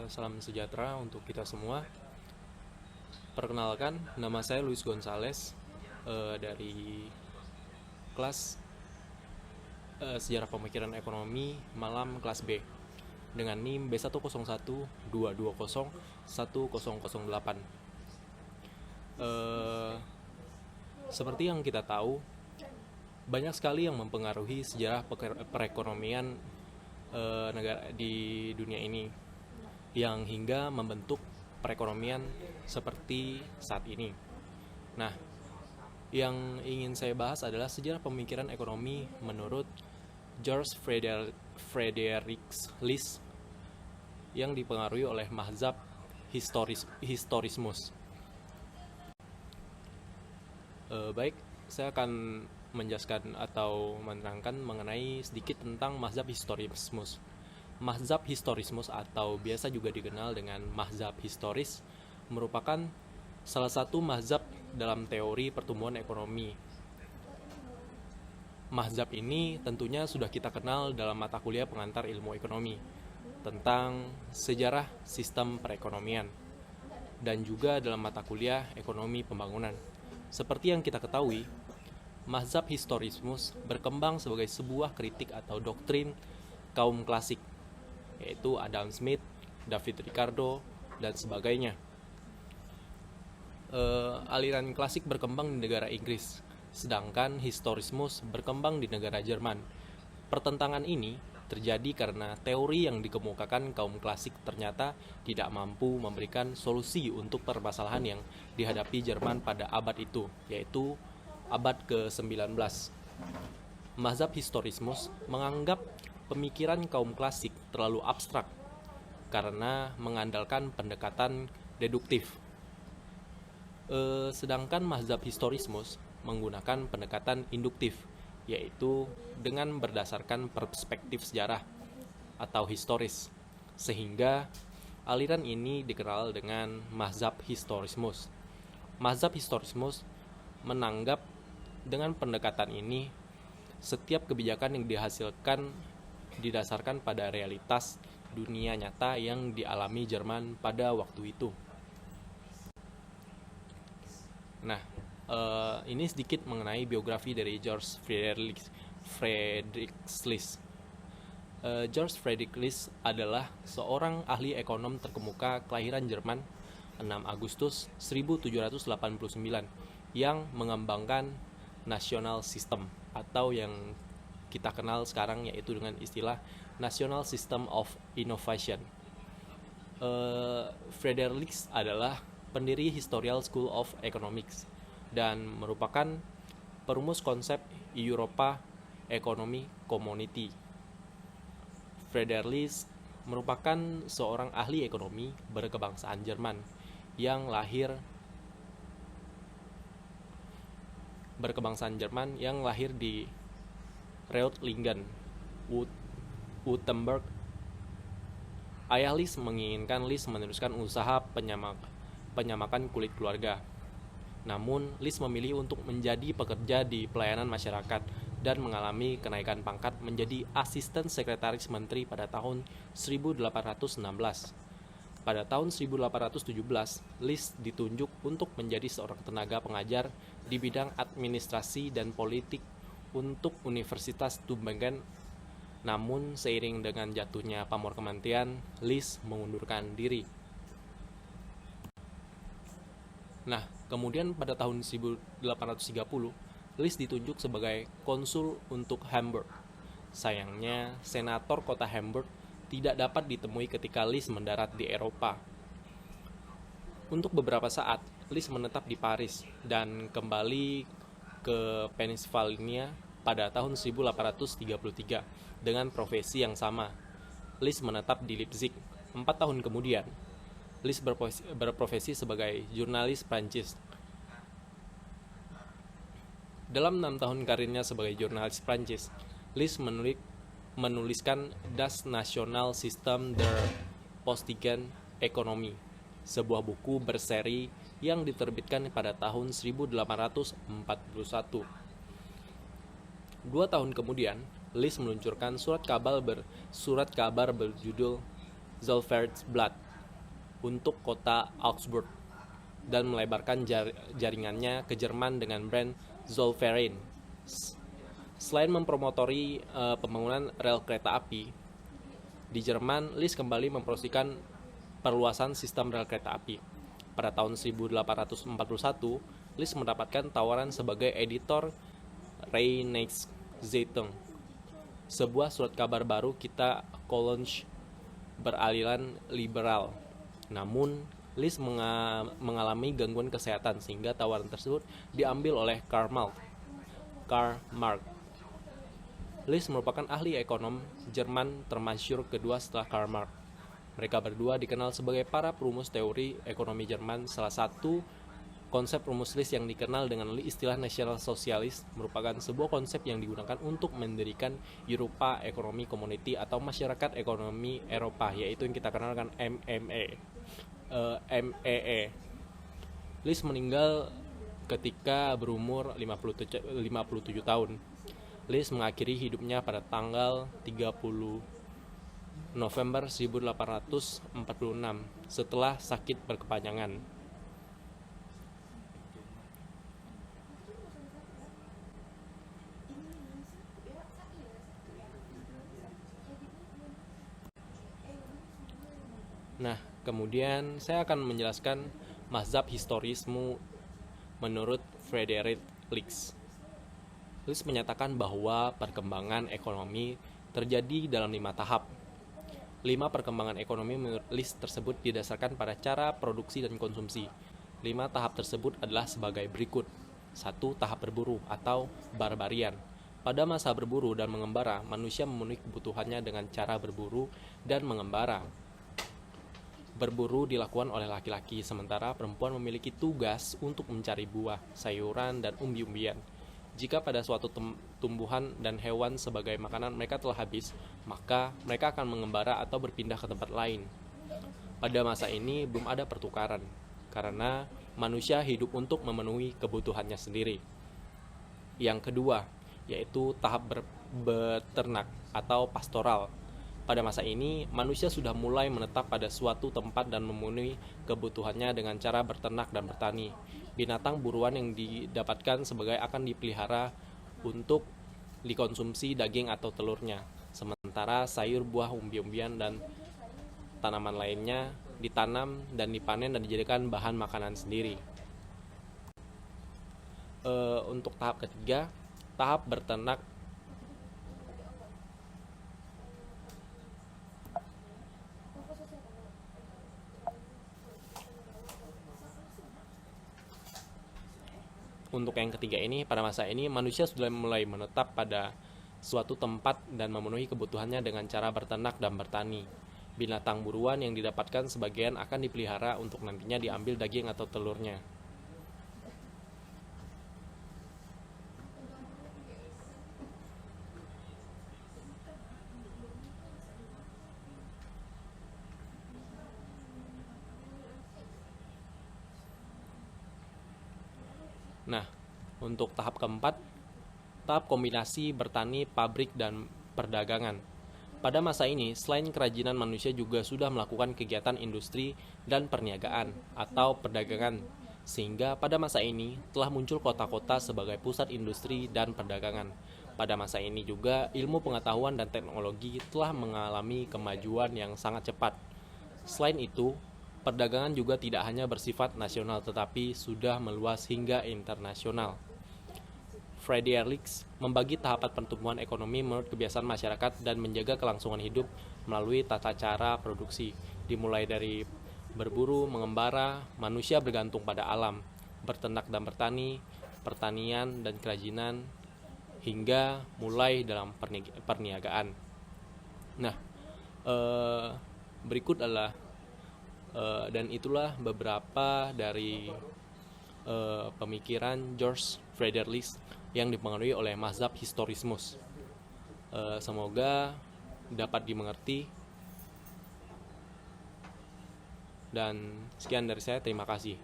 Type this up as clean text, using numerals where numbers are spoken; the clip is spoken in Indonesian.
Salam sejahtera untuk kita semua. Perkenalkan, nama saya Luis Gonzales dari kelas Sejarah Pemikiran Ekonomi Malam kelas B dengan NIM B10122010008. Eh, Seperti yang kita tahu, banyak sekali yang mempengaruhi sejarah perekonomian negara di dunia ini yang hingga membentuk perekonomian seperti saat ini. Nah, yang ingin saya bahas adalah sejarah pemikiran ekonomi menurut George Frederick List yang dipengaruhi oleh mazhab historismus. Baik, saya akan menjelaskan atau menerangkan mengenai sedikit tentang mazhab historismus. Mazhab historismus atau biasa juga dikenal dengan mazhab historis merupakan salah satu mazhab dalam teori pertumbuhan ekonomi. Mazhab ini tentunya sudah kita kenal dalam mata kuliah pengantar ilmu ekonomi tentang sejarah sistem perekonomian dan juga dalam mata kuliah ekonomi pembangunan. Seperti yang kita ketahui, mazhab historismus berkembang sebagai sebuah kritik atau doktrin kaum klasik, yaitu Adam Smith, David Ricardo, dan sebagainya. Aliran klasik berkembang di negara Inggris, sedangkan historismus berkembang di negara Jerman. Pertentangan ini terjadi karena teori yang dikemukakan kaum klasik ternyata tidak mampu memberikan solusi untuk permasalahan yang dihadapi Jerman pada abad itu, yaitu abad ke-19. Mazhab historismus menganggap pemikiran kaum klasik terlalu abstrak karena mengandalkan pendekatan deduktif. Sedangkan mazhab historismus menggunakan pendekatan induktif, yaitu dengan berdasarkan perspektif sejarah atau historis, sehingga aliran ini dikenal dengan mazhab historismus. Mazhab historismus menanggap dengan pendekatan ini setiap kebijakan yang dihasilkan didasarkan pada realitas dunia nyata yang dialami Jerman pada waktu itu. Nah, ini sedikit mengenai biografi dari George Frederick List. George Frederick List adalah seorang ahli ekonom terkemuka kelahiran Jerman 6 Agustus 1789 yang mengembangkan national system atau yang kita kenal sekarang yaitu dengan istilah National System of Innovation. Frederick List adalah pendiri Historical School of Economics dan merupakan perumus konsep Europa Economy Community. Frederick List merupakan seorang ahli ekonomi berkebangsaan Jerman yang lahir di Reutlingen, Württemberg. Ayah List menginginkan List meneruskan usaha penyamakan kulit keluarga. Namun, List memilih untuk menjadi pekerja di pelayanan masyarakat dan mengalami kenaikan pangkat menjadi asisten sekretaris menteri pada tahun 1816. Pada tahun 1817, List ditunjuk untuk menjadi seorang tenaga pengajar di bidang administrasi dan politik untuk Universitas Tübingen. Namun, seiring dengan jatuhnya pamor kementerian, List mengundurkan diri. Nah, kemudian pada tahun 1830, List ditunjuk sebagai konsul untuk Hamburg. Sayangnya, senator kota Hamburg tidak dapat ditemui ketika List mendarat di Eropa. Untuk beberapa saat, List menetap di Paris dan kembali ke Pennsylvania pada tahun 1833 dengan profesi yang sama. List menetap di Leipzig. 4 tahun kemudian, List berprofesi sebagai jurnalis Prancis. Dalam 6 tahun karirnya sebagai jurnalis Prancis, List menuliskan Das National System der Postigen Ekonomie, sebuah buku berseri yang diterbitkan pada tahun 1841. 2 tahun kemudian, List meluncurkan surat kabar berjudul Zollvereins-Blatt untuk kota Augsburg dan melebarkan jaringannya ke Jerman dengan brand Zollvereins. Selain mempromotori pembangunan rel kereta api, di Jerman, Liszt kembali mempromosikan perluasan sistem rel kereta api. Pada tahun 1841, Liszt mendapatkan tawaran sebagai editor Rheinland-Zeitung, sebuah surat kabar baru kita Collonge beraliran liberal. Namun, Liszt mengalami gangguan kesehatan sehingga tawaran tersebut diambil oleh Karl Marx. Liszt merupakan ahli ekonom Jerman termasyhur kedua setelah Karl Marx. Mereka berdua dikenal sebagai para perumus teori ekonomi Jerman. Salah satu konsep rumus Liszt yang dikenal dengan istilah nasional sosialis merupakan sebuah konsep yang digunakan untuk mendirikan Europa Economy Community atau Masyarakat Ekonomi Eropa, yaitu yang kita kenal dengan MEE. Liszt meninggal ketika berumur 57 tahun. Liszt mengakhiri hidupnya pada tanggal 30 November 1846 setelah sakit berkepanjangan. Nah, kemudian saya akan menjelaskan mazhab historisme menurut Friedrich List. List menyatakan bahwa perkembangan ekonomi terjadi dalam 5 tahap. 5 perkembangan ekonomi menurut List tersebut didasarkan pada cara produksi dan konsumsi. 5 tahap tersebut adalah sebagai berikut. 1. Tahap berburu atau barbarian. Pada masa berburu dan mengembara, manusia memenuhi kebutuhannya dengan cara berburu dan mengembara. Berburu dilakukan oleh laki-laki, sementara perempuan memiliki tugas untuk mencari buah, sayuran, dan umbi-umbian. Jika pada suatu tumbuhan dan hewan sebagai makanan mereka telah habis, maka mereka akan mengembara atau berpindah ke tempat lain. Pada masa ini belum ada pertukaran, karena manusia hidup untuk memenuhi kebutuhannya sendiri. Yang kedua, yaitu tahap beternak atau pastoral. Pada masa ini, manusia sudah mulai menetap pada suatu tempat dan memenuhi kebutuhannya dengan cara berternak dan bertani. Binatang buruan yang didapatkan sebagai akan dipelihara untuk dikonsumsi daging atau telurnya. Sementara sayur, buah, umbi-umbian, dan tanaman lainnya ditanam dan dipanen dan dijadikan bahan makanan sendiri. Untuk tahap ketiga, tahap berternak Untuk yang ketiga ini, pada masa ini manusia sudah mulai menetap pada suatu tempat dan memenuhi kebutuhannya dengan cara berternak dan bertani. Binatang buruan yang didapatkan sebagian akan dipelihara untuk nantinya diambil daging atau telurnya. Nah, untuk tahap keempat, tahap kombinasi bertani, pabrik, dan perdagangan. Pada masa ini, selain kerajinan, manusia juga sudah melakukan kegiatan industri dan perniagaan atau perdagangan, sehingga pada masa ini telah muncul kota-kota sebagai pusat industri dan perdagangan. Pada masa ini juga ilmu pengetahuan dan teknologi telah mengalami kemajuan yang sangat cepat. Selain itu, perdagangan juga tidak hanya bersifat nasional tetapi sudah meluas hingga internasional. Friedrich List membagi tahapan pertumbuhan ekonomi menurut kebiasaan masyarakat dan menjaga kelangsungan hidup melalui tata cara produksi. Dimulai dari berburu, mengembara, manusia bergantung pada alam, berternak dan bertani, pertanian dan kerajinan, hingga mulai dalam perniagaan. Nah, berikut adalah dan itulah beberapa dari pemikiran George Friedrich List yang dipengaruhi oleh mazhab historismus. Semoga dapat dimengerti. Dan sekian dari saya, terima kasih.